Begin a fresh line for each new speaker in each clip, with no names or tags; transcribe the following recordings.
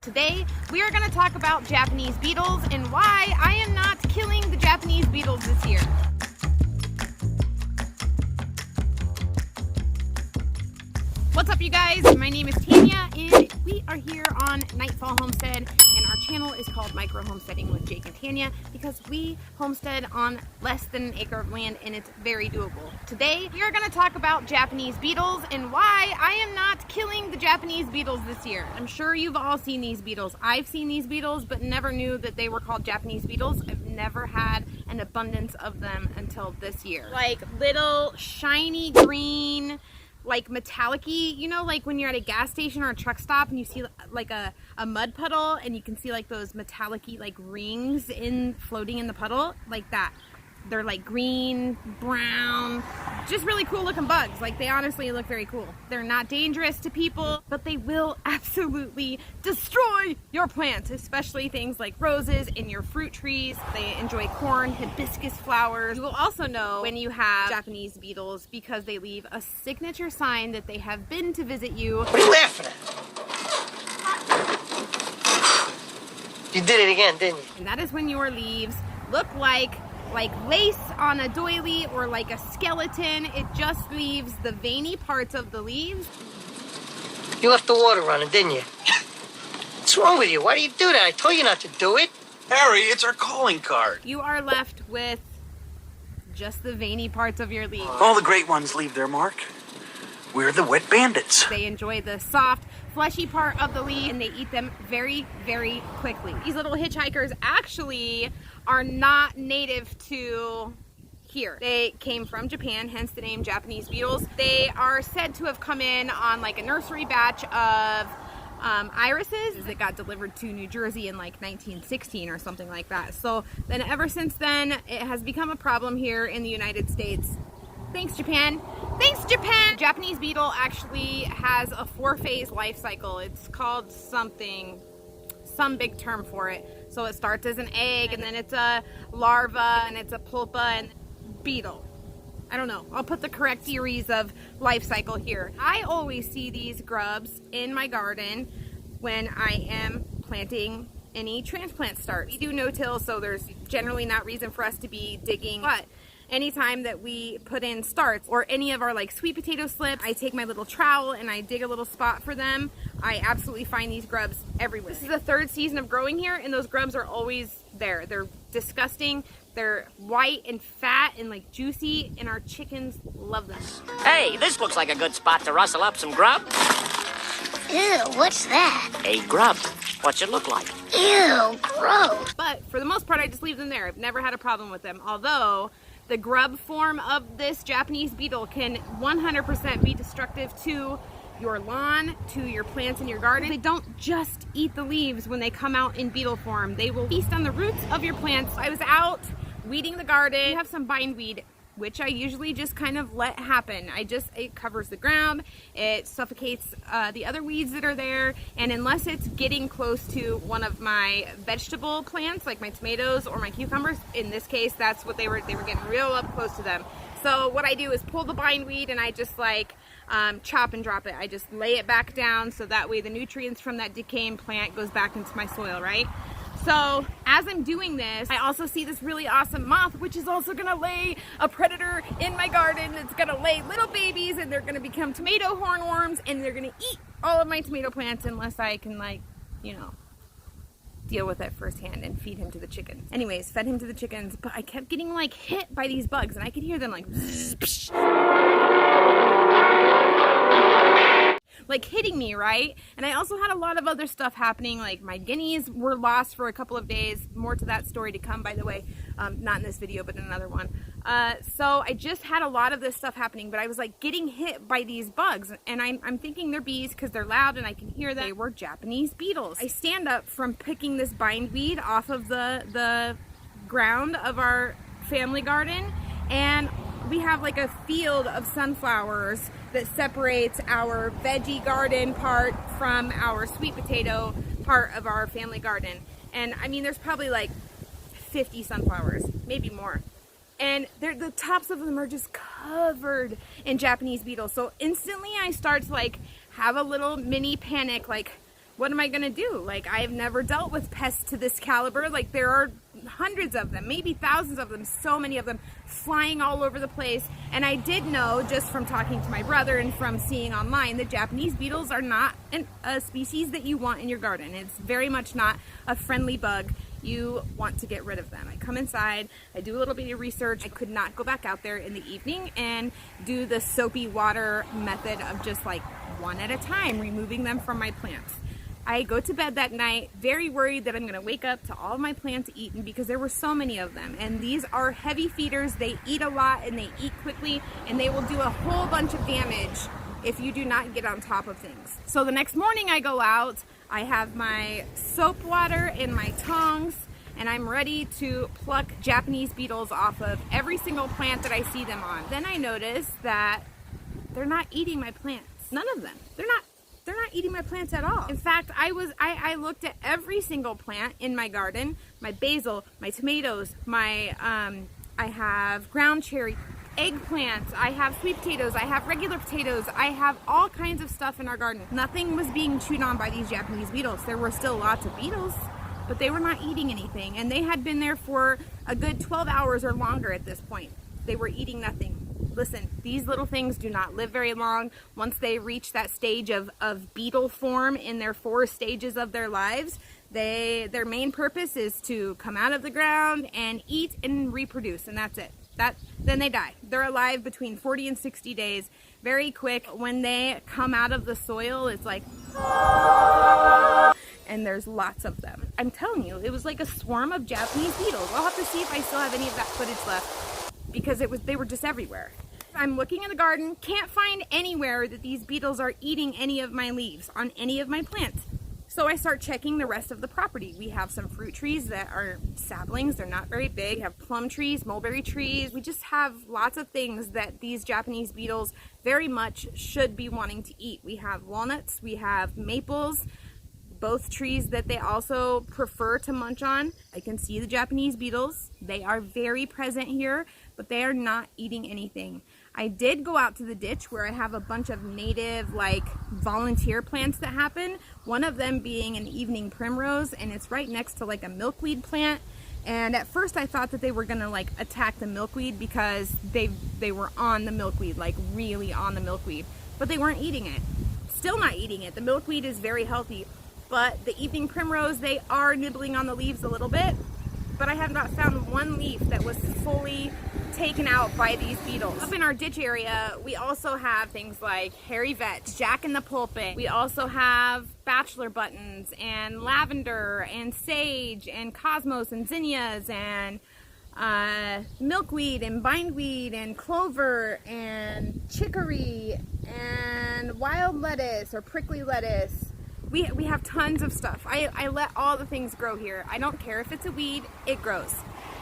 Today, we are going to talk about Japanese beetles and why I am not killing the Japanese beetles this year. What's up, you guys? My name is Tanya, and we are here on Nightfall Homestead, and our channel is called Micro Homesteading with Jake and Tanya because we homestead on less than an acre of land, and it's very doable. Today, we are going to talk about Japanese beetles and why I am not killing the Japanese beetles this year. I'm sure you've all seen these beetles. I've seen these beetles, but never knew that they were called Japanese beetles. I've never had an abundance of them until this year. Like little shiny green, like metallic-y, you know, like when you're at a gas station or a truck stop and you see like a mud puddle and you can see like those metallic-y like rings floating in the puddle, like that. They're like green, brown, just really cool looking bugs. Like they honestly look very cool. They're not dangerous to people, but they will absolutely destroy your plants, especially things like roses and your fruit trees. They enjoy corn, hibiscus flowers. You will also know when you have Japanese beetles because they leave a signature sign that they have been to visit you.
What are you laughing at? You did it again, didn't you?
And that is when your leaves look like lace on a doily or like a skeleton. It just leaves the veiny parts of the leaves.
You left the water running, didn't you? What's wrong with you? Why do you do that? I told you not to do it.
Harry, it's our calling card.
You are left with just the veiny parts of your leaves.
All the great ones leave their mark. We're the wet bandits.
They enjoy the soft, fleshy part of the leaf, and they eat them very, very quickly. These little hitchhikers actually are not native to here. They came from Japan, hence the name Japanese beetles. They are said to have come in on like a nursery batch of irises that got delivered to New Jersey in like 1916 or something like that. So then ever since then, it has become a problem here in the United States. Thanks, Japan. Thanks, Japan! Japanese beetle actually has a 4-phase life cycle. It's called something, some big term for it. So it starts as an egg, and then it's a larva, and it's a pupa, and beetle. I don't know. I'll put the correct series of life cycle here. I always see these grubs in my garden when I am planting any transplant starts. We do no-till, so there's generally not reason for us to be digging, but anytime that we put in starts or any of our like sweet potato slips, I take my little trowel and I dig a little spot for them. I absolutely find these grubs everywhere. This is the 3rd season of growing here, and those grubs are always there. They're disgusting. They're white and fat and like juicy, and our chickens love them.
Hey, this looks like a good spot to rustle up some grub.
Ew, what's that?
A grub. What's it look like?
Ew, gross.
But for the most part, I just leave them there. I've never had a problem with them, although the grub form of this Japanese beetle can 100% be destructive to your lawn, to your plants in your garden. They don't just eat the leaves when they come out in beetle form. They will feast on the roots of your plants. I was out weeding the garden. We have some bindweed, which I usually just kind of let happen. It covers the ground, it suffocates the other weeds that are there, and unless it's getting close to one of my vegetable plants, like my tomatoes or my cucumbers, in this case, that's what they were getting real up close to them. So what I do is pull the bindweed and I just like chop and drop it. I just lay it back down so that way the nutrients from that decaying plant goes back into my soil, right? So as I'm doing this, I also see this really awesome moth, which is also gonna lay a predator in my garden. It's gonna lay little babies, and they're gonna become tomato hornworms, and they're gonna eat all of my tomato plants unless I can, like, you know, deal with it firsthand and feed him to the chickens. Anyways, fed him to the chickens, but I kept getting like hit by these bugs, and I could hear them like hitting me, right? And I also had a lot of other stuff happening, like my guineas were lost for a couple of days. More to that story to come, by the way. Not in this video, but in another one. So I just had a lot of this stuff happening, but I was like getting hit by these bugs, and I'm thinking they're bees because they're loud and I can hear them. They were Japanese beetles. I stand up from picking this bindweed off of the ground of our family garden, and we have like a field of sunflowers that separates our veggie garden part from our sweet potato part of our family garden. And I mean, there's probably like 50 sunflowers, maybe more. And the tops of them are just covered in Japanese beetles. So instantly I start to like have a little mini panic, like, what am I gonna do? Like, I've never dealt with pests to this caliber. Like, there are hundreds of them, maybe thousands of them, so many of them flying all over the place. And I did know, just from talking to my brother and from seeing online, that Japanese beetles are not a species that you want in your garden. It's very much not a friendly bug. You want to get rid of them. I come inside, I do a little bit of research. I could not go back out there in the evening and do the soapy water method of just like one at a time, removing them from my plants. I go to bed that night very worried that I'm gonna wake up to all of my plants eaten because there were so many of them. And these are heavy feeders. They eat a lot and they eat quickly, and they will do a whole bunch of damage if you do not get on top of things. So the next morning I go out, I have my soap water and my tongs, and I'm ready to pluck Japanese beetles off of every single plant that I see them on. Then I notice that they're not eating my plants. None of them. They're not eating my plants at all. In fact, I looked at every single plant in my garden, my basil, my tomatoes, my I have ground cherry, eggplants, I have sweet potatoes, I have regular potatoes, I have all kinds of stuff in our garden. Nothing was being chewed on by these Japanese beetles. There were still lots of beetles, but they were not eating anything, and they had been there for a good 12 hours or longer at this point. They were eating nothing. Listen, these little things do not live very long. Once they reach that stage of beetle form in their 4 stages of their lives, their main purpose is to come out of the ground and eat and reproduce, and that's it. Then they die. They're alive between 40 and 60 days, very quick. When they come out of the soil, it's like, and there's lots of them. I'm telling you, it was like a swarm of Japanese beetles. I'll have to see if I still have any of that footage left, because they were just everywhere. I'm looking in the garden, can't find anywhere that these beetles are eating any of my leaves on any of my plants. So I start checking the rest of the property. We have some fruit trees that are saplings, they're not very big. We have plum trees, mulberry trees. We just have lots of things that these Japanese beetles very much should be wanting to eat. We have walnuts, we have maples, both trees that they also prefer to munch on. I can see the Japanese beetles. They are very present here, but they are not eating anything. I did go out to the ditch where I have a bunch of native, like, volunteer plants that happen. One of them being an evening primrose, and it's right next to like a milkweed plant. And at first I thought that they were gonna like attack the milkweed because they were on the milkweed, like really on the milkweed, but they weren't eating it. Still not eating it. The milkweed is very healthy, but the evening primrose, they are nibbling on the leaves a little bit, but I have not found one leaf that was fully taken out by these beetles. Up in our ditch area, we also have things like hairy vetch, jack in the pulpit. We also have bachelor buttons and lavender and sage and cosmos and zinnias and milkweed and bindweed and clover and chicory and wild lettuce or prickly lettuce. We have tons of stuff. I let all the things grow here. I don't care if it's a weed, it grows.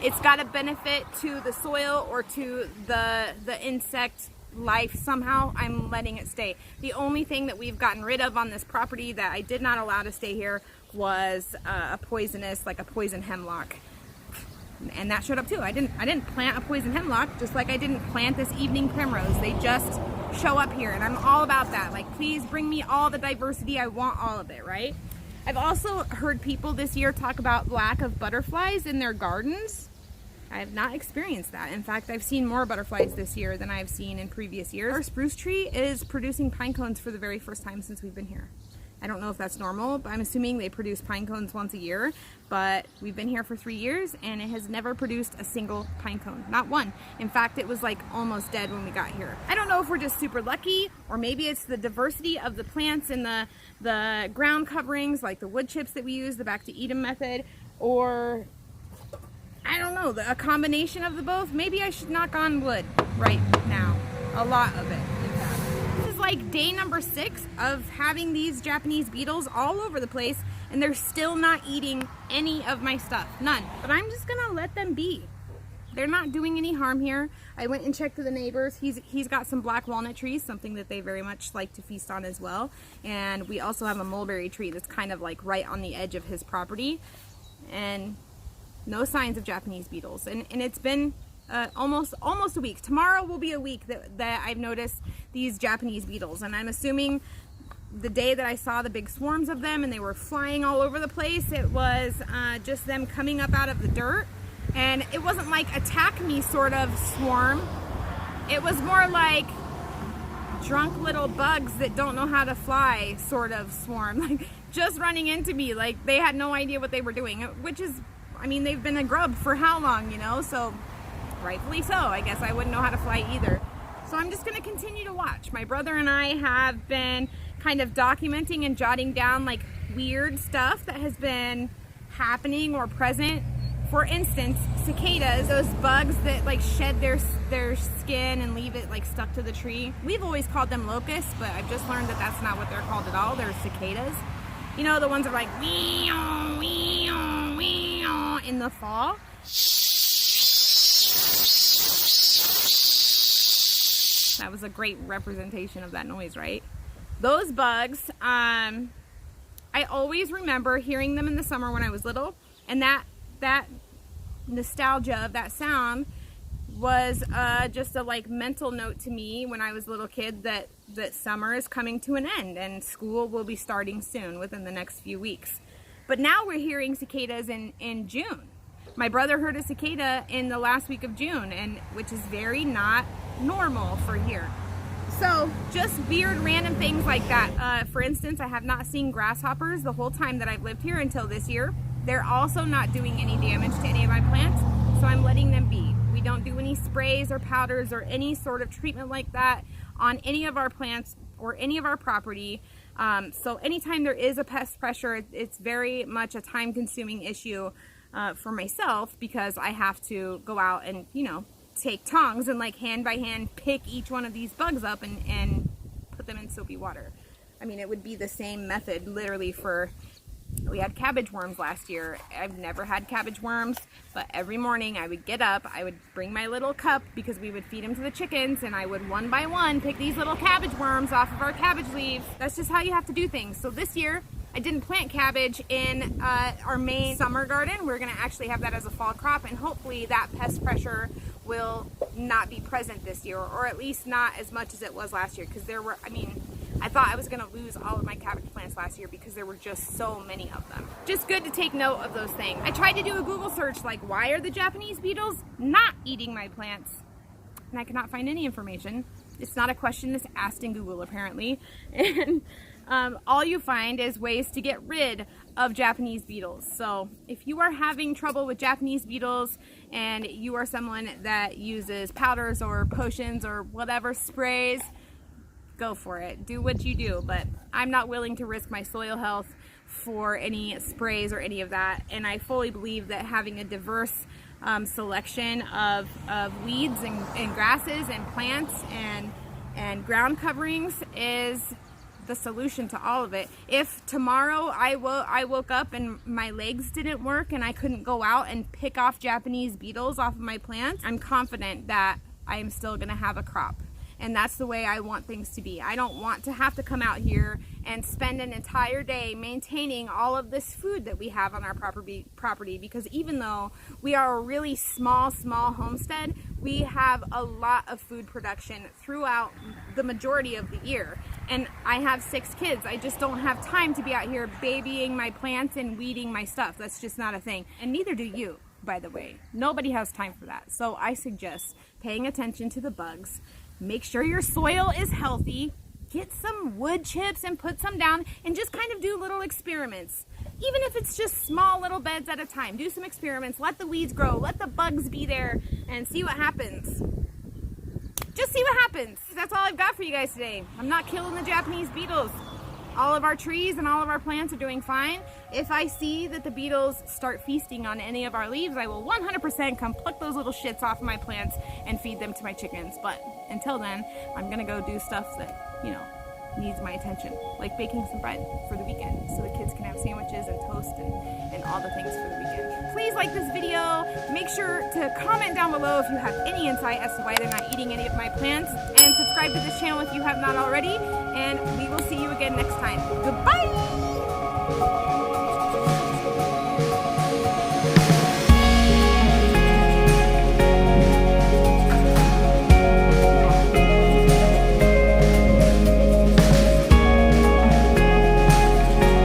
It's got a benefit to the soil or to the insect life. Somehow I'm letting it stay. The only thing that we've gotten rid of on this property that I did not allow to stay here was a poisonous, like a poison hemlock. And that showed up too. I didn't plant a poison hemlock, just like I didn't plant this evening primrose. They just show up here, and I'm all about that. Like, please bring me all the diversity. I want all of it, right? I've also heard people this year talk about lack of butterflies in their gardens. I have not experienced that. In fact, I've seen more butterflies this year than I've seen in previous years. Our spruce tree is producing pine cones for the very first time since we've been here. I don't know if that's normal, but I'm assuming they produce pine cones once a year, but we've been here for 3 years and it has never produced a single pine cone, not one. In fact, it was like almost dead when we got here. I don't know if we're just super lucky, or maybe it's the diversity of the plants and the ground coverings, like the wood chips that we use, the back to Eden method, or I don't know, a combination of the both. Maybe I should knock on wood right now. A lot of it, in fact. This is like day number 6 of having these Japanese beetles all over the place, and they're still not eating any of my stuff. None. But I'm just gonna let them be. They're not doing any harm here. I went and checked with the neighbors. He's got some black walnut trees, something that they very much like to feast on as well. And we also have a mulberry tree that's kind of like right on the edge of his property. And no signs of Japanese beetles, and it's been almost a week. Tomorrow will be a week that I've noticed these Japanese beetles, and I'm assuming the day that I saw the big swarms of them and they were flying all over the place, it was just them coming up out of the dirt. And it wasn't like attack me sort of swarm. It was more like drunk little bugs that don't know how to fly sort of swarm. Like just running into me like they had no idea what they were doing, which is, I mean, they've been a grub for how long, you know? So rightfully so. I guess I wouldn't know how to fly either. So I'm just gonna continue to watch. My brother and I have been kind of documenting and jotting down like weird stuff that has been happening or present. For instance, cicadas, those bugs that like shed their skin and leave it like stuck to the tree. We've always called them locusts, but I've just learned that that's not what they're called at all. They're cicadas. You know, the ones that are like wee-oh, wee-oh, wee-oh in the fall. That was a great representation of that noise, right? Those bugs, I always remember hearing them in the summer when I was little, and that nostalgia of that sound was just a like mental note to me when I was a little kid that summer is coming to an end and school will be starting soon within the next few weeks. But now we're hearing cicadas in June. My brother heard a cicada in the last week of June, and which is very not normal for here. So just weird random things like that. For instance, I have not seen grasshoppers the whole time that I've lived here until this year. They're also not doing any damage to any of my plants, so I'm letting them be. We don't do any sprays or powders or any sort of treatment like that on any of our plants or any of our property. So anytime there is a pest pressure, it's very much a time-consuming issue for myself, because I have to go out and, you know, take tongs and like hand by hand pick each one of these bugs up and put them in soapy water. I mean, it would be the same method literally for, we had cabbage worms last year. I've never had cabbage worms, but every morning I would get up, I would bring my little cup because we would feed them to the chickens, and I would one by one pick these little cabbage worms off of our cabbage leaves. That's just how you have to do things. So this year I didn't plant cabbage in our main summer garden. We're gonna actually have that as a fall crop, and hopefully that pest pressure will not be present this year, or at least not as much as it was last year, because there were, I mean, I thought I was going to lose all of my cabbage plants last year because there were just so many of them. Just good to take note of those things. I tried to do a Google search like, why are the Japanese beetles not eating my plants? And I could not find any information. It's not a question that's asked in Google apparently. And all you find is ways to get rid of Japanese beetles. So if you are having trouble with Japanese beetles and you are someone that uses powders or potions or whatever sprays, go for it. Do what you do, but I'm not willing to risk my soil health for any sprays or any of that. And I fully believe that having a diverse selection of weeds and grasses and plants and ground coverings is the solution to all of it. If tomorrow I woke up and my legs didn't work and I couldn't go out and pick off Japanese beetles off of my plants, I'm confident that I am still gonna have a crop. And that's the way I want things to be. I don't want to have to come out here and spend an entire day maintaining all of this food that we have on our property, because even though we are a really small homestead, we have a lot of food production throughout the majority of the year. And I have 6 kids. I just don't have time to be out here babying my plants and weeding my stuff. That's just not a thing. And neither do you, by the way. Nobody has time for that. So I suggest paying attention to the bugs. Make sure your soil is healthy. Get some wood chips and put some down and just kind of do little experiments. Even if it's just small little beds at a time. Do some experiments. Let the weeds grow. Let the bugs be there and see what happens. Just see what happens. That's all I've got for you guys today. I'm not killing the Japanese beetles. All of our trees and all of our plants are doing fine. If I see that the beetles start feasting on any of our leaves, I will 100% come pluck those little shits off of my plants and feed them to my chickens. But until then, I'm gonna go do stuff that, you know, needs my attention, like baking some bread for the weekend so the kids can have sandwiches and toast and all the things for the weekend. Please like this video. Make sure to comment down below if you have any insight as to why they're not eating any of my plants, and subscribe to this channel if you have not already, and we will see you again next time. Goodbye!